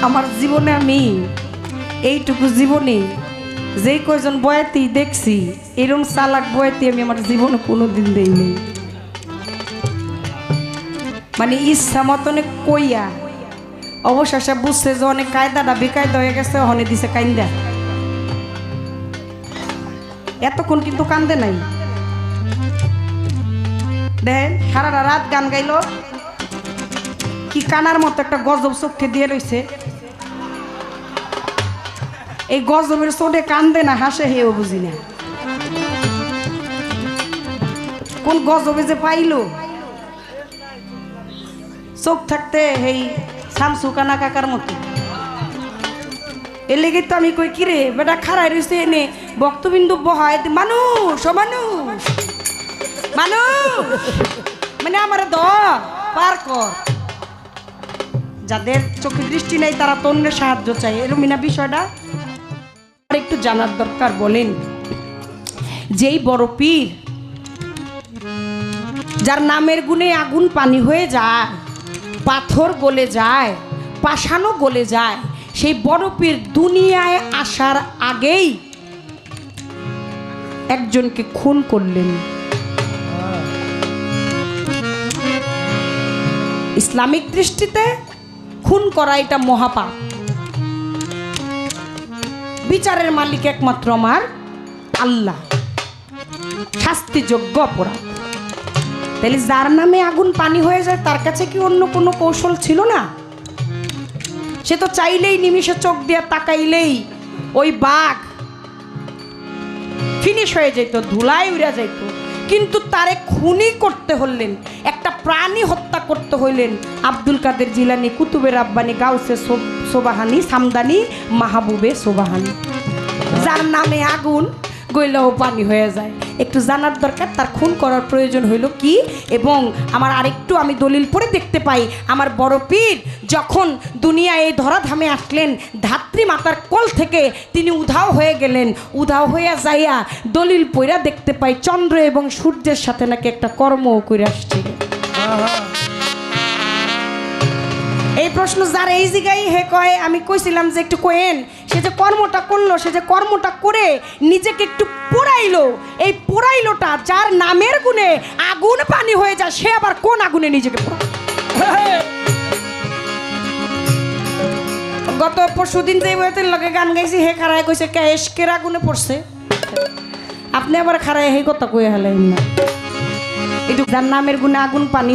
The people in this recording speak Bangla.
আমার জীবনে আমি এইটুকু জীবনে যেই কয়জন বয়াতি দেখছি এরকম চালাক বয়াতি আমি আমার জীবনে কোনোদিন দেইনি। মানে ইচ্ছা মতনে কইয়া অবশেষে বুঝছে যে অনেক কায়দাটা বেকায়দা হয়ে গেছে, হনে দিছে কান্দা। এতক্ষণ কিন্তু কান্দে নাই, দেখেন সারাটা রাত গান গাইল, কি কানার মতো একটা গজব চোখে দিয়ে রয়েছে। এই গজবের চোটে কান্দে না হাসে হেও বুঝি না, কোন গজবে যে পাইল। চোখ থাকতে এই শামসু কানা কাকার মতো। এর লেগে তো আমি কই কিরে বেটা খাড়াই রয়েছে এনে বক্তবিন্দু বহায় মানুষ ও মানুষ মানুষ মানে আমার দ পার কর। যাদের চোখে দৃষ্টি নেই তারা তো অন্যের সাহায্য চাই, এরকম না বিষয়টা একটু জানার দরকার। বলেন যেই বড় পীর যার নামের গুণে আগুন পানি হয়ে যায়, পাথর গলে যায়, পাষাণও গলে যায়, সেই বড় পীর দুনিয়ায় আসার আগেই একজনকে খুন করলেন। ইসলামিক দৃষ্টিতে খুন করা এটা মহাপাপ, বিচারের মালিক একমাত্র আমার আল্লাহ, শাস্তিযোগ্য অপরাধ। তাহলে যার নামে আগুন পানি হয়ে যায় তার কাছে কি অন্য কোনো কৌশল ছিল না? সে তো চাইলেই নিমিষে চোখ দিয়ে তাকাইলেই ওই বাঘ ফিনিশ হয়ে যেত, ধুলায় উড়া যেত। কিন্তু তারে খুনি করতে হলেন, একটা প্রাণী হত্যা করতে হইলেন আব্দুল কাদের জিলানী, কুতুবে রাব্বানি, গাউসে সোবাহানি, সামদানি, মাহবুবে সোবাহানি, যার নামে আগুন গইলেও পানি হয়ে যায়। একটু জানার দরকার তার খুন করার প্রয়োজন হইল কি। এবং আমার আরেকটু আমি দলিল পড়ে দেখতে পাই, আমার বড় পীর যখন দুনিয়ায় এই ধরাধামে আসলেন, ধাত্রী মাতার কোল থেকে তিনি উধাও হয়ে গেলেন। উধাও হইয়া যাইয়া দলিল পড়া দেখতে পাই চন্দ্র এবং সূর্যের সাথে নাকি একটা কর্মও করে আসছে। এই প্রশ্ন যার এই জায়গায় হে কয়, আমি কইছিলাম যে একটু কোয়েন, সে যে কর্মটা করলো, সে যে কর্মটা করে নিজেকে একটু পোড়াইলো, এই পোড়াইলোটা যার নামের গুণে আগুন পানি হয়ে যায়, সে আবার কোন আগুনে নিজেকে পোড়ায়? গত পরশুদিন যে বইতের লগে গান গাইছি হে খারায় কইছে কে এসকের আগুনে পড়ছে, আপনি আবার খারায় হে কথা কয়ে হেলেন না। একটু যার নামের গুণে আগুন পানি